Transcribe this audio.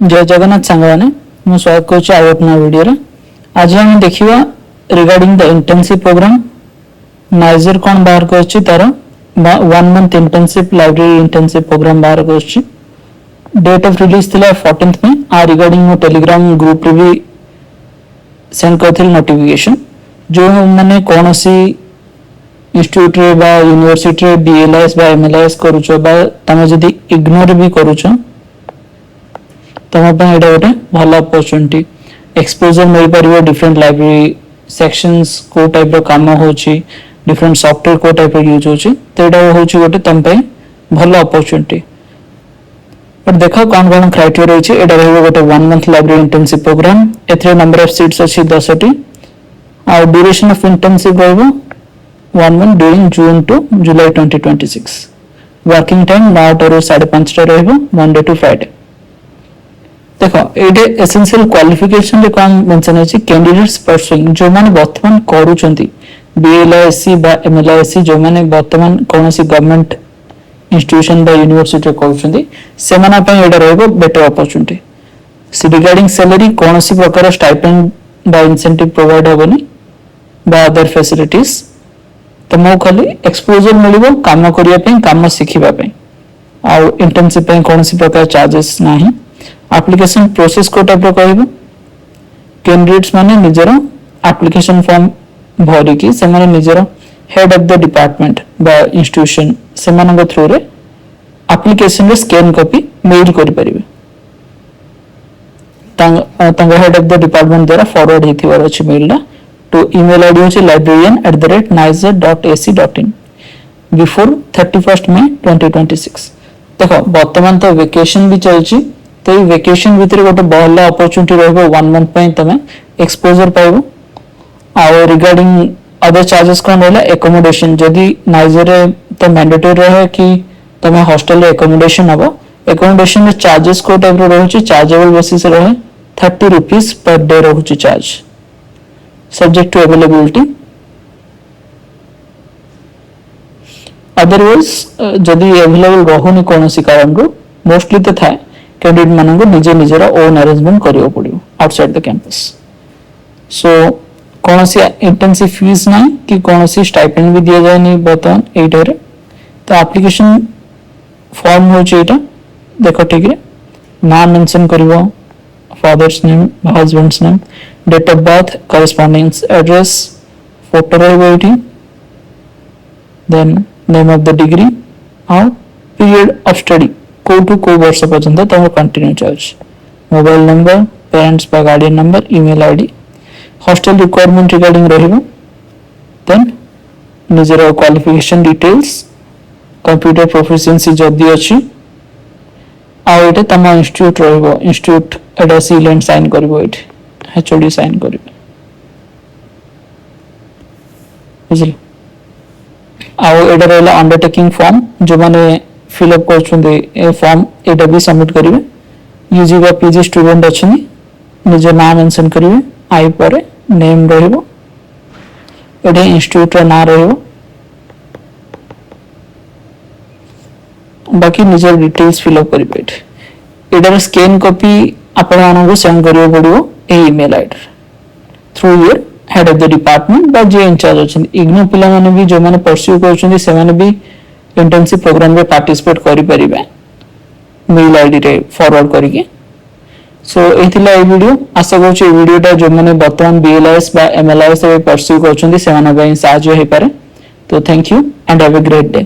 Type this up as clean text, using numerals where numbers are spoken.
जय जगन्नाथ सांगवाने मु स्वागत करछि आ अपना वीडियो रे। आज हम देखिबा रिगार्डिंग द इंटर्नशिप प्रोग्राम नाइजर कोन बाहर करछि तार 1 month internship library internship program बाहर करछि। डेट ऑफ रिलीज थिला 14th में आ रिगार्डिंग मो टेलीग्राम ग्रुप रे भी सेंड करथिल नोटिफिकेशन जो माने कोनोसी इंस्टीट्यूट रे बा यूनिवर्सिटी रे BLIS बा MLIS करूछो बा तमे जदी IGNOU रे भी करूछो तम गोटे भल अपॉर्चुनिटी एक्सपोजर मिल पार डिफरेंट लाइब्रेरी सेक्शंस को टाइप काम हो डिफरेंट सॉफ्टवेयर को टाइप यूज होची तो यहाँ हूँ गोटे तुम भल अपॉर्चुनिटी। बट देख कौन कौन क्राइटेरिया रही है यहाँ गोटे 1 month library internship programme a number of seats अच्छी 10टी आ ड्यूरेशन ऑफ इंटर्नशिप रही 1 मंथ during June to July 2026 working time 9 ରୁ 5:30 रही मंडे टू फ्राइडे। देखो ये एसेंशियल क्वालिफिकेशन रे कौन मेंशन है कैंडिडेट्स परसुइंग जो माने वर्तमान करूचंती BLIS बा MLIS जो माने वर्तमान कोनोसी गवर्नमेंट इंस्टीट्यूशन बा यूनिवर्सिटी करूचंती से माने पे एडा रहबो बेटर अपॉर्चुनिटी। रिगार्डिंग सैलरी कोनोसी प्रकार स्टाइपेंड बा इंसेंटिव प्रोवाइड होबनी बा अदर फैसिलिटीज तो मो खाली एक्सपोजर मिलिबो काम करिया पे काम सिखिबा पे आ इंटर्नशिप पे कोनोसी प्रकार चार्जेस नाही। एप्लिकेशन प्रोसेस को टाइप कहबो कैंडिडेट्स माने निजरो एप्लिकेशन फॉर्म भरी की से माने निजरो हेड ऑफ द डिपार्टमेंट बा इंस्टीट्यूशन से माने थ्रू रे एप्लिकेशन रे स्कैन कॉपी मेल करि परिबे तांग हेड ऑफ द डिपार्टमेंट द्वारा फॉरवर्ड हिथिवार अछि मेल ना टू ईमेल आईडी अछि librarian@niser.ac.in बिफोर 31st May 2026। देखो वर्तमान तो वेकेशन भी चलछि तो ये वेकेशन भीतर गोटे भल अपॉर्चुनिटी रहबो 1 मंथ पय तमे एक्सपोजर पाइबो। आ रिगार्डिंग अदर चार्जेस कोन रहला एकोमोडेशन जदी नाइजर रे तो मैंडेटरी रहे कि तमे हॉस्टल रे एकोमोडेशन हबो एकोमोडेशन रे चार्जेस को टाइप रो रहउची चार्जेबल बेसिस रहे 30 रुपीस पर डे रहउची charge subject to availability. Otherwise जदी अवेलेबल रहउनी कोनोसी कारण रो मोस्टली तो थाए कैंडिडेट मानक निजे निजर ओन अरेंजमेंट करियो पड़ियो आउटसाइड द कैंपस। सो कौन सी इंटर्नशिप फीस ना कि कौन सी स्टाइपेंड भी दिया जाए नहीं बर्तमान एटा रे तो एप्लिकेशन फॉर्म हो एटा देखो ठीक रे नाम मेंशन करिवो father's name husband's name date of birth correspondence address photo रहबो एठी then name of the degree और पीरियड ऑफ स्टडी को टू को वर्ष पर्यंत तम कंटिन्यू चलछ मोबाइल नंबर पेरेंट्स बा guardian number email ID hostel requirement regarding रहिबो देन निजर क्वालिफिकेशन डिटेल्स कंप्यूटर प्रोफिशिएंसी जदी अछि आ एटे तम इंस्टीट्यूट रहिबो इंस्टीट्यूट एडा सील एंड साइन करबो एटे HOD साइन करबो बुझली। आ एडा रहला अंडरटेकिंग फॉर्म जो माने फिलअप कर फॉर्म एटा भी सबमिट करेंगे यूजी बा पीजी स्टूडेंट अच्छे निज नाम मेंशन करेंगे आई पर नेम रहिबो एटे इंस्टीट्यूट रा नाम रहिबो बाकी निज डिटेल्स फिलअप करेंगे एटार स्कैन कॉपी आपण मानको सेंड करियो पड़ियो ए email ID through your head of the department बा जे इंचार्ज अछि इग्नू पिला माने भी जो माने परस्यू करछन से माने भी इंटर्नशिप प्रोग्राम रे पार्टिसिपेट करि परिबे मेल आईडी रे फॉरवर्ड करिके। सो एथिला ए वीडियो आशा करछु ए वीडियोटा जो माने वर्तमान BLIS बा MLIS रे परस्यू करछन से माने साहाय्य हे पारे। तो thank you and have a great day.